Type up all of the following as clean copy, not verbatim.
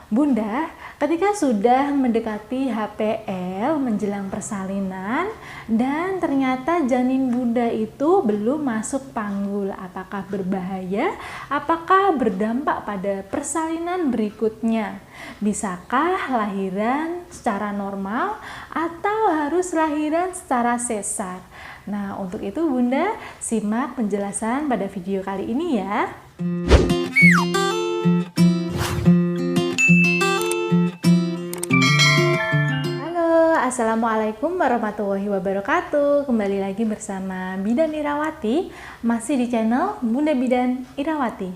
Bunda, ketika sudah mendekati HPL menjelang persalinan dan ternyata janin Bunda itu belum masuk panggul, apakah berbahaya? Apakah berdampak pada persalinan berikutnya? Bisakah lahiran secara normal atau harus lahiran secara sesar? Nah, untuk itu Bunda, simak penjelasan pada video kali ini ya. Assalamualaikum warahmatullahi wabarakatuh. Kembali lagi bersama Bidan Irawati, masih di channel Bunda Bidan Irawati.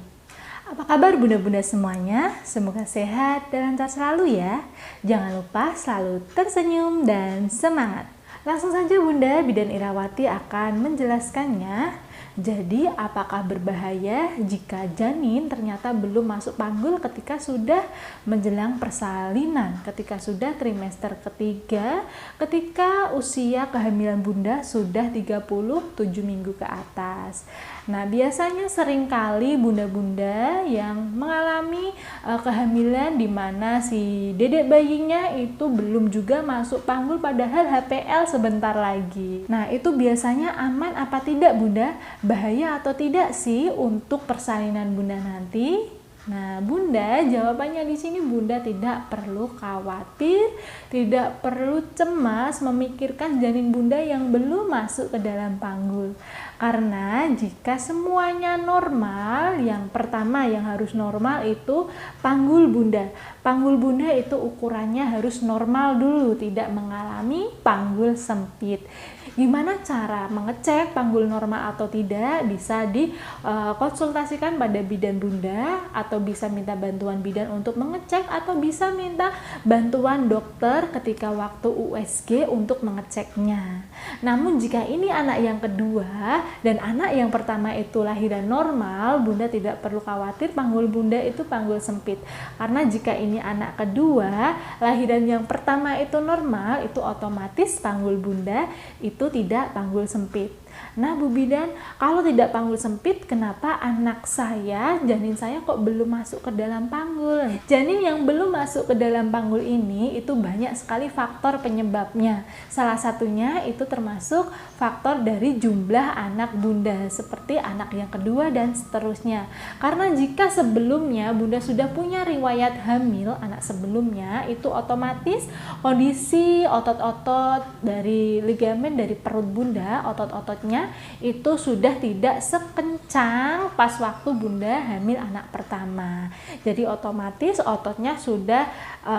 Apa kabar bunda-bunda semuanya? Semoga sehat dan lancar selalu ya. Jangan lupa selalu tersenyum dan semangat. Langsung saja Bunda Bidan Irawati akan menjelaskannya. Jadi, apakah berbahaya jika janin ternyata belum masuk panggul ketika sudah menjelang persalinan, ketika sudah trimester ketiga, ketika usia kehamilan Bunda sudah 37 minggu ke atas. Nah, biasanya seringkali bunda-bunda yang mengalami kehamilan di mana si dedek bayinya itu belum juga masuk panggul padahal HPL sebentar lagi. Nah, itu biasanya aman apa tidak Bunda? Bahaya atau tidak sih untuk persalinan Bunda nanti? Nah, Bunda, jawabannya di sini Bunda tidak perlu khawatir, tidak perlu cemas memikirkan janin Bunda yang belum masuk ke dalam panggul. Karena jika semuanya normal, yang pertama yang harus normal itu panggul Bunda. Panggul Bunda itu ukurannya harus normal dulu, tidak mengalami panggul sempit. Gimana cara mengecek panggul normal atau tidak? Bisa dikonsultasikan pada bidan Bunda, atau bisa minta bantuan bidan untuk mengecek, atau bisa minta bantuan dokter ketika waktu USG untuk mengeceknya. Namun jika ini anak yang kedua dan anak yang pertama itu lahiran normal, Bunda tidak perlu khawatir panggul Bunda itu panggul sempit. Karena jika ini anak kedua, lahiran yang pertama itu normal, itu otomatis panggul Bunda itu tidak panggul sempit. Nah Bu Bidan, kalau tidak panggul sempit, kenapa anak saya, janin saya kok belum masuk ke dalam panggul? Janin yang belum masuk ke dalam panggul ini itu banyak sekali faktor penyebabnya. Salah satunya itu termasuk faktor dari jumlah anak Bunda, seperti anak yang kedua dan seterusnya. Karena jika sebelumnya Bunda sudah punya riwayat hamil anak sebelumnya, itu otomatis kondisi otot-otot dari ligamen dari perut Bunda, otot-ototnya itu sudah tidak sekencang pas waktu Bunda hamil anak pertama. Jadi otomatis ototnya sudah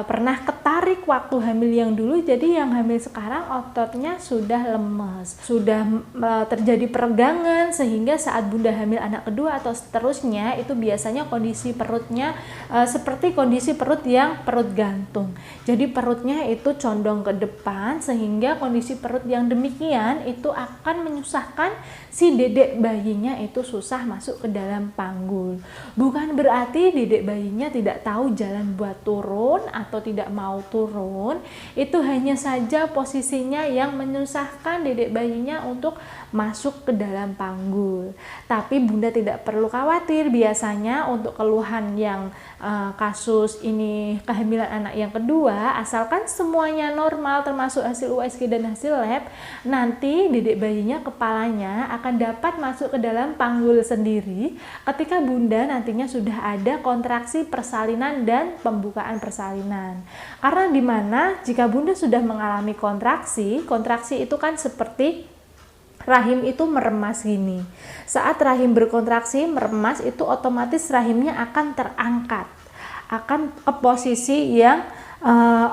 pernah ketarik waktu hamil yang dulu, jadi yang hamil sekarang ototnya sudah lemes, sudah terjadi peregangan, sehingga saat Bunda hamil anak kedua atau seterusnya itu biasanya kondisi perutnya seperti kondisi perut yang perut gantung. Jadi perutnya itu condong ke depan, sehingga kondisi perut yang demikian itu akan menyusahkan si dedek bayinya itu susah masuk ke dalam panggul. Bukan berarti dedek bayinya tidak tahu jalan buat turun atau tidak mau turun, itu hanya saja posisinya yang menyusahkan dedek bayinya untuk masuk ke dalam panggul. Tapi Bunda tidak perlu khawatir, biasanya untuk keluhan yang kasus ini kehamilan anak yang kedua, asalkan semuanya normal termasuk hasil USG dan hasil lab, nanti dedek bayinya kepalanya akan dapat masuk ke dalam panggul sendiri ketika Bunda nantinya sudah ada kontraksi persalinan dan pembukaan persalinan. Karena dimana jika Bunda sudah mengalami kontraksi, kontraksi itu kan seperti rahim itu meremas gini. Saat rahim berkontraksi meremas, itu otomatis rahimnya akan terangkat, akan ke posisi yang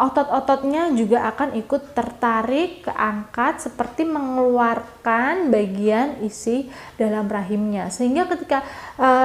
otot-ototnya juga akan ikut tertarik, keangkat, seperti mengeluarkan bagian isi dalam rahimnya. Sehingga ketika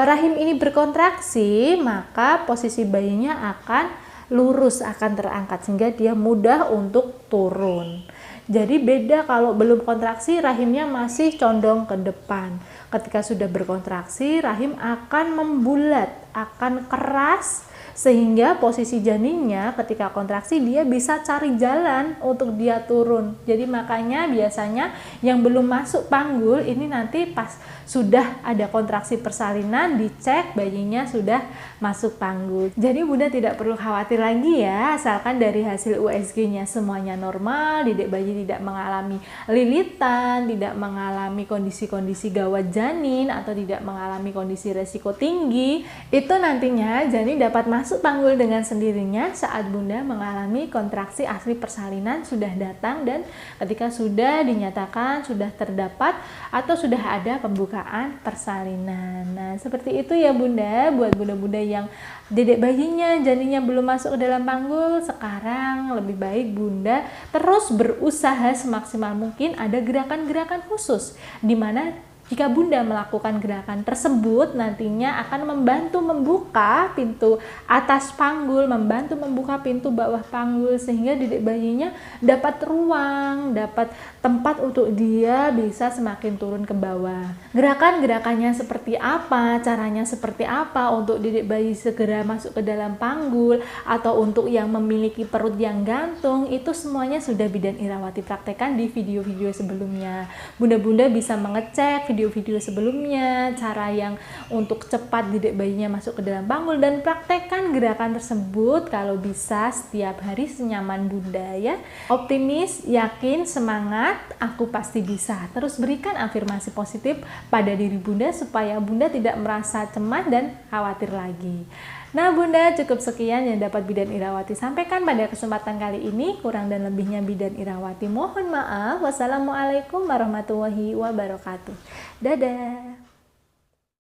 rahim ini berkontraksi, maka posisi bayinya akan lurus, akan terangkat, sehingga dia mudah untuk turun. Jadi beda kalau belum kontraksi, rahimnya masih condong ke depan. Ketika sudah berkontraksi, rahim akan membulat, akan keras, sehingga posisi janinnya ketika kontraksi dia bisa cari jalan untuk dia turun. Jadi makanya biasanya yang belum masuk panggul ini nanti pas sudah ada kontraksi persalinan dicek bayinya sudah masuk panggul. Jadi Bunda tidak perlu khawatir lagi ya, asalkan dari hasil USG-nya semuanya normal, didik bayi tidak mengalami lilitan, tidak mengalami kondisi-kondisi gawat janin atau tidak mengalami kondisi resiko tinggi, itu nantinya janin dapat masuk panggul dengan sendirinya saat Bunda mengalami kontraksi asli persalinan sudah datang dan ketika sudah dinyatakan sudah terdapat atau sudah ada pembukaan persalinan. Nah, seperti itu ya Bunda, buat bunda-bunda yang dedek bayinya janinnya belum masuk ke dalam panggul, sekarang lebih baik Bunda terus berusaha semaksimal mungkin ada gerakan-gerakan khusus di mana jika Bunda melakukan gerakan tersebut nantinya akan membantu membuka pintu atas panggul, membantu membuka pintu bawah panggul sehingga dedek bayinya dapat ruang, dapat tempat untuk dia bisa semakin turun ke bawah. Gerakan-gerakannya seperti apa, caranya seperti apa untuk dedek bayi segera masuk ke dalam panggul atau untuk yang memiliki perut yang gantung, itu semuanya sudah Bidan Irawati praktekkan di video-video sebelumnya. Bunda-bunda bisa mengecek video-video sebelumnya, cara yang untuk cepat dedek bayinya masuk ke dalam panggul dan praktekkan gerakan tersebut kalau bisa setiap hari senyaman Bunda ya. Optimis, yakin, semangat, aku pasti bisa. Terus berikan afirmasi positif pada diri Bunda supaya Bunda tidak merasa cemas dan khawatir lagi. Nah Bunda, cukup sekian yang dapat Bidan Irawati sampaikan pada kesempatan kali ini. Kurang dan lebihnya Bidan Irawati mohon maaf. Wassalamualaikum warahmatullahi wabarakatuh. Dadah.